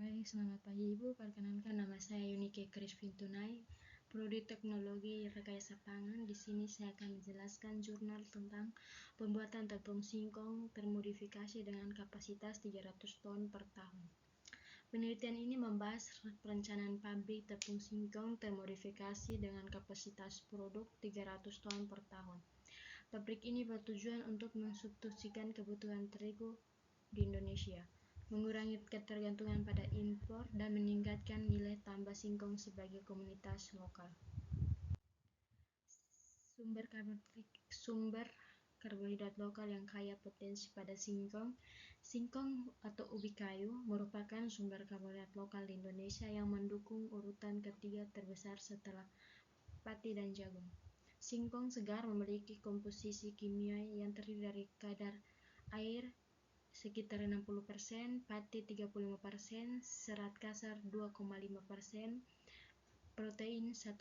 Baik, selamat pagi Ibu. Perkenalkan nama saya Yunike Krisfintunai, Prodi Teknologi Rekayasa Pangan. Di sini saya akan menjelaskan jurnal tentang pembuatan tepung singkong termodifikasi dengan kapasitas 300 ton per tahun. Penelitian ini membahas perencanaan pabrik tepung singkong termodifikasi dengan kapasitas produk 300 ton per tahun. Pabrik ini bertujuan untuk mensubstitusikan kebutuhan terigu di Indonesia, mengurangi ketergantungan pada impor, dan meningkatkan nilai tambah singkong sebagai komunitas lokal. Sumber karbohidrat lokal yang kaya potensi pada singkong. Singkong atau ubi kayu merupakan sumber karbohidrat lokal di Indonesia yang mendukung urutan ketiga terbesar setelah padi dan jagung. Singkong segar memiliki komposisi kimia yang terdiri dari kadar air sekitar 60%, pati 35%, serat kasar 2,5%, protein 1%,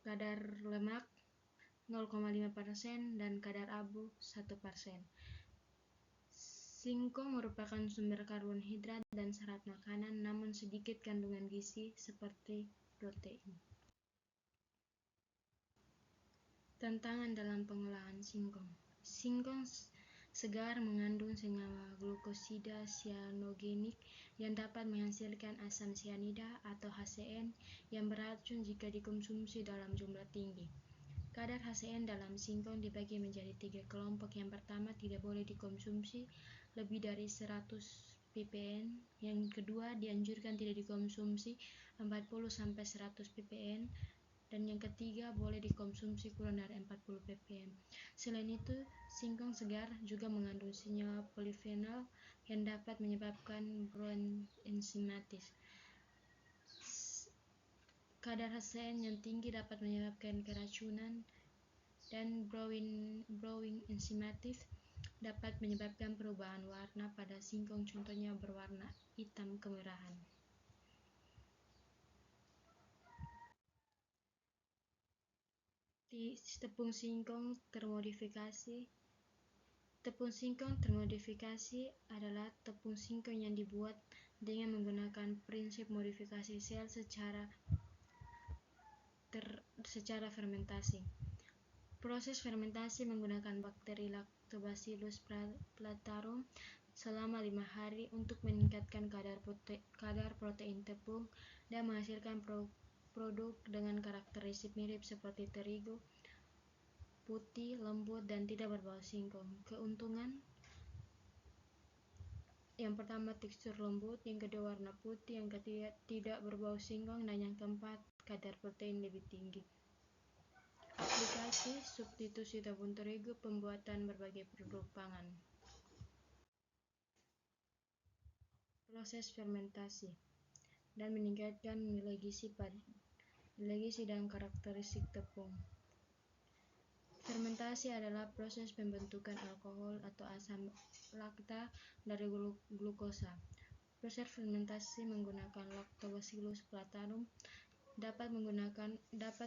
kadar lemak 0,5%, dan kadar abu 1%. Singkong merupakan sumber karbohidrat dan serat makanan, namun sedikit kandungan gizi seperti protein. Tantangan dalam pengolahan singkong. Singkong segar mengandung senyawa glukosida sianogenik yang dapat menghasilkan asam sianida atau HCN yang beracun jika dikonsumsi dalam jumlah tinggi. Kadar HCN dalam singkong dibagi menjadi 3 kelompok. Yang pertama, tidak boleh dikonsumsi lebih dari 100 ppm. Yang kedua, dianjurkan tidak dikonsumsi 40-100 ppm. Dan yang ketiga, boleh dikonsumsi kurang dari 40 ppm. Selain itu, singkong segar juga mengandung senyawa polifenol yang dapat menyebabkan browning enzimatis. Kadar HCN yang tinggi dapat menyebabkan keracunan, dan browning enzimatis dapat menyebabkan perubahan warna pada singkong, contohnya berwarna hitam kemerahan. Tepung singkong termodifikasi. Tepung singkong termodifikasi adalah tepung singkong yang dibuat dengan menggunakan prinsip modifikasi sel secara fermentasi. Proses fermentasi menggunakan bakteri Lactobacillus plantarum selama 5 hari untuk meningkatkan kadar protein tepung dan menghasilkan produk dengan karakteristik mirip seperti terigu, putih, lembut, dan tidak berbau singkong. Keuntungan: yang pertama, tekstur lembut; yang kedua, warna putih; yang ketiga, tidak berbau singkong; dan yang keempat, kadar protein lebih tinggi. Aplikasi substitusi tepung terigu pembuatan berbagai produk pangan. Proses fermentasi dan meningkatkan nilai gizi dan karakteristik tepung. Fermentasi adalah proses pembentukan alkohol atau asam lakta dari glukosa. Proses fermentasi menggunakan Lactobacillus plantarum dapat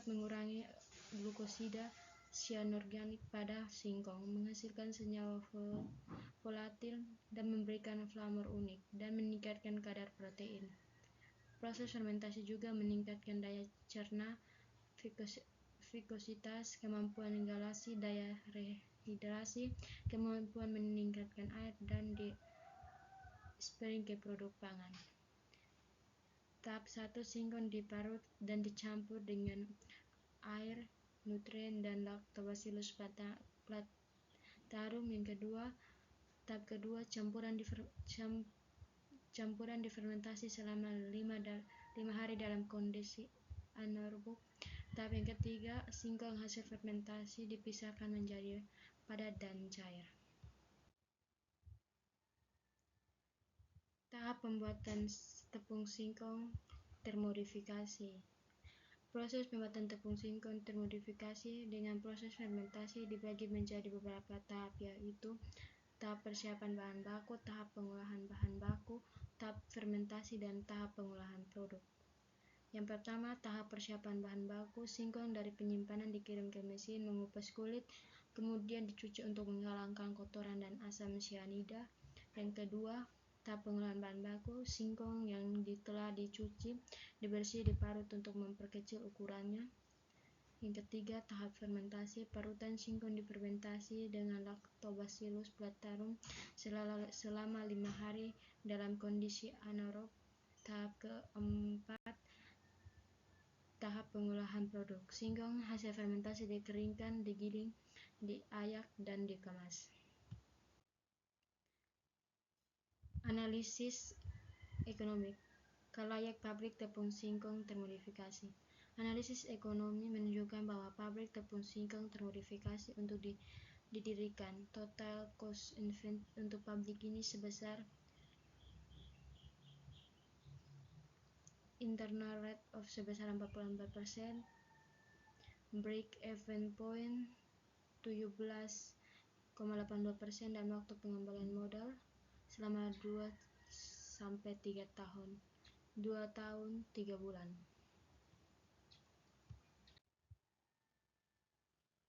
mengurangi glukosida sianorganik pada singkong, menghasilkan senyawa volatil, dan memberikan flavor unik, dan meningkatkan kadar protein. Proses fermentasi juga meningkatkan daya cerna, vikositas, kemampuan galasi, daya rehidrasi, kemampuan meningkatkan air, dan di-spreading ke produk pangan. Tahap 1, singkong diparut dan dicampur dengan air, nutrien, dan Lactobacillus plantarum. Tahap kedua, campuran difermentasi selama 5 hari dalam kondisi anaerob. Tahap yang ketiga, singkong hasil fermentasi dipisahkan menjadi padat dan cair. Tahap pembuatan tepung singkong termodifikasi. Proses pembuatan tepung singkong termodifikasi dengan proses fermentasi dibagi menjadi beberapa tahap, yaitu tahap persiapan bahan baku, tahap pengolahan bahan baku, tahap fermentasi, dan tahap pengolahan produk. Yang pertama, tahap persiapan bahan baku. Singkong dari penyimpanan dikirim ke mesin mengupas kulit, kemudian dicuci untuk menghilangkan kotoran dan asam sianida. Yang kedua, tahap pengolahan bahan baku. Singkong yang telah dicuci, dibersih, diparut untuk memperkecil ukurannya. Yang ketiga, tahap fermentasi. Parutan singkong difermentasi dengan Lactobacillus plantarum selama 5 hari dalam kondisi anaerob. Tahap keempat, tahap pengolahan produk. Singkong hasil fermentasi dikeringkan, digiling, diayak, dan dikemas. Analisis ekonomi. Kelayak pabrik tepung singkong termodifikasi. Analisis ekonomi menunjukkan bahwa pabrik tepung singkong termodifikasi untuk didirikan. Total cost untuk pabrik ini sebesar internal rate of sebesar 44%, break even point 17,82%, dan waktu pengembalian modal selama 2-3 tahun. 2 tahun 3 bulan.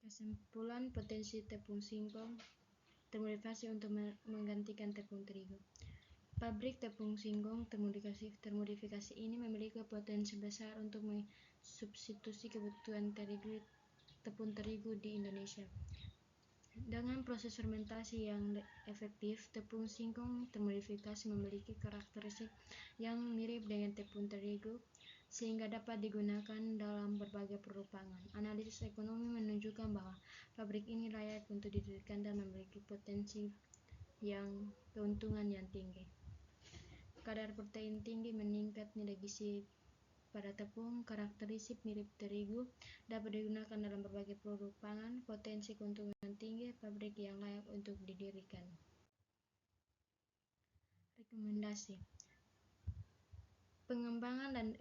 Kesimpulan potensi tepung singkong termodifikasi untuk menggantikan tepung terigu. Pabrik tepung singkong termodifikasi ini memiliki potensi besar untuk mensubstitusi kebutuhan tepung terigu di Indonesia. Dengan proses fermentasi yang efektif, tepung singkong termodifikasi memiliki karakteristik yang mirip dengan tepung terigu, sehingga dapat digunakan dalam berbagai produk pangan. Analisis ekonomi menunjukkan bahwa pabrik ini layak untuk didirikan dan memiliki potensi keuntungan yang tinggi. Kadar protein tinggi, meningkat nilai gizi pada tepung, karakteristik mirip terigu, dapat digunakan dalam berbagai produk pangan, potensi keuntungan tinggi, pabrik yang layak untuk didirikan. Rekomendasi. Pengembangan dan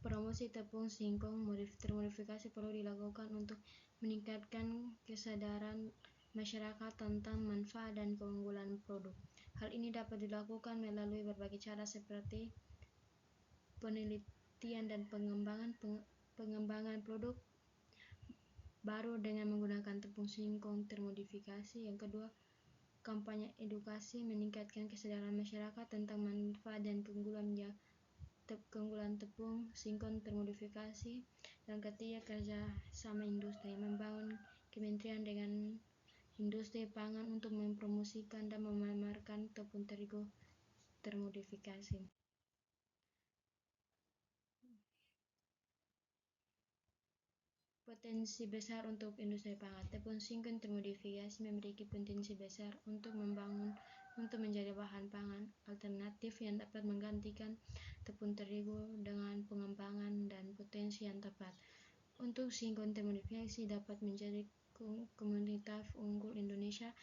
promosi tepung singkong termodifikasi perlu dilakukan untuk meningkatkan kesadaran masyarakat tentang manfaat dan keunggulan produk. Hal ini dapat dilakukan melalui berbagai cara seperti penelitian dan pengembangan produk baru dengan menggunakan tepung singkong termodifikasi. Yang kedua, kampanye edukasi meningkatkan kesadaran masyarakat tentang manfaat dan keunggulan tepung singkong termodifikasi. Dan ketiga, kerja sama industri, membangun kementerian dengan industri pangan untuk mempromosikan dan memamerkan tepung terigu termodifikasi. Potensi besar untuk industri pangan. Tepung singkong termodifikasi memiliki potensi besar untuk menjadi bahan pangan alternatif yang dapat menggantikan tepung terigu dengan pengembangan dan potensi yang tepat. Untuk singkong termodifikasi dapat menjadi komoditas unggul Indonesia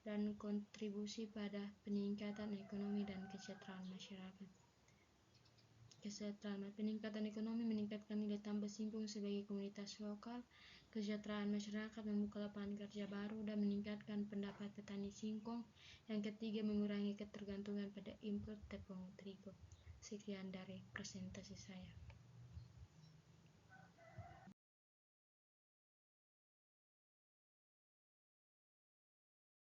dan kontribusi pada peningkatan ekonomi dan kesejahteraan masyarakat. Peningkatan ekonomi meningkatkan nilai tambah singkong sebagai komoditas lokal, kesejahteraan masyarakat, membuka lapangan kerja baru, dan meningkatkan pendapat petani singkong. Yang ketiga, mengurangi ketergantungan pada impor tepung terigu. Sekian dari presentasi saya.